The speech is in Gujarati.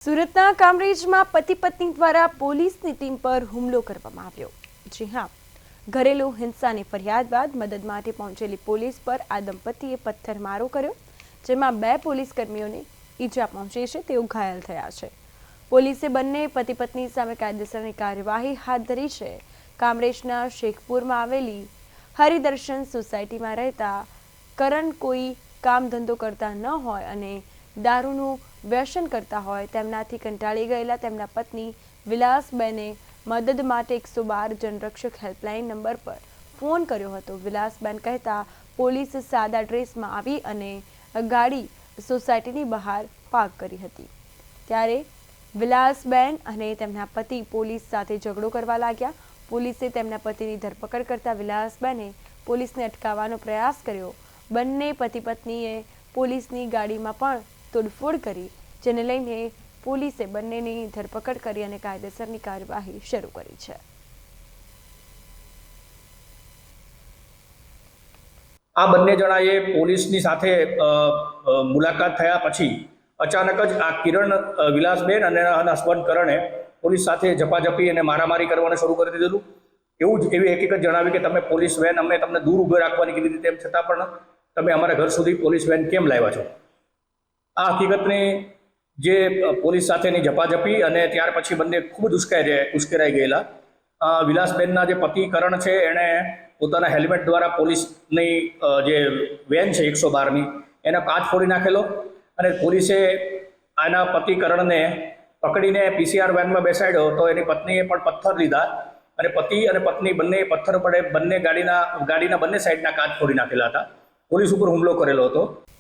સુરતના કામરેજમાં પતિ પત્ની દ્વારા પોલીસની ટીમ પર હુમલો કરવામાં આવ્યો। જી હા, ઘરેલુ હિંસાની ફરિયાદ બાદ મદદ માટે પહોંચેલી પોલીસ પર આ દંપતીએ પથ્થરમારો કર્યો, જેમાં 2 પોલીસ કર્મીઓને ઈજા પહોંચી છે, તેઓ ઘાયલ થયા છે। પોલીસે બંને પતિ પત્ની સામે કાયદેસરની કાર્યવાહી હાથ ધરી છે। કામરેજના શેખપુરમાં આવેલી હરિદર્શન સોસાયટીમાં રહેતા કરણ કોઈ કામ ધંધો કરતા ન હોય અને દારૂનું વ્યસન કરતા હોય તેમનાથી કંટાળી ગયેલા તેમના પત્ની વિલાસબેને મદદ માટે 112 જનરક્ષક હેલ્પલાઇન નંબર પર ફોન કર્યો હતો। વિલાસબેન કહેતા પોલીસ સાદા ડ્રેસમાં આવી અને ગાડી સોસાયટીની બહાર પાર્ક કરી હતી, ત્યારે વિલાસબેન અને તેમના પતિ પોલીસ સાથે ઝઘડો કરવા લાગ્યા। પોલીસે તેમના પતિની ધરપકડ કરતા વિલાસબેને પોલીસને અટકાવવાનો પ્રયાસ કર્યો। બંને પતિ પત્નીએ પોલીસની ગાડીમાં પણ તોડફોડ કરી, જેને લઈને પોલીસે બંનેની ધરપકડ કરી અને કાયદેસરની કાર્યવાહી શરૂ કરી છે। આ બંને જણાએ પોલીસની સાથે મુલાકાત થયા પછી અચાનક જ આ કિરણ વિલાસબેન અને હસબન્ડ કરણે પોલીસ સાથે ઝપાઝપી અને મારામારી કરવાનું શરૂ કરી દીધું। એવી હકીકત જણાવી કે તમે પોલીસ વેન અમે તમને દૂર ઊભી રાખવાની કીધી હતી, તેમ છતાં પણ તમે અમારા ઘર સુધી પોલીસ વેન કેમ લાવ્યા છો? આ હકીકતની જે પોલીસ સાથેની ઝપાઝપી અને ત્યાર પછી બંને ખૂબ જ ઉશ્કેરાઈ ગયેલા। વિલાસબેનના જે પતિ કરણ છે એણે પોતાના હેલ્મેટ દ્વારા પોલીસની જે વેન છે 112ની એના કાચ ફોડી નાખેલો અને પોલીસે આના પતિ કરણને પકડીને પીસીઆર વેનમાં બેસાડ્યો તો એની પત્નીએ પણ પથ્થર લીધા અને પતિ અને પત્ની બંને પથ્થર પડે બંને ગાડીના બંને સાઈડના કાચ ફોડી નાખેલા હતા। પોલીસ ઉપર હુમલો કરેલો હતો।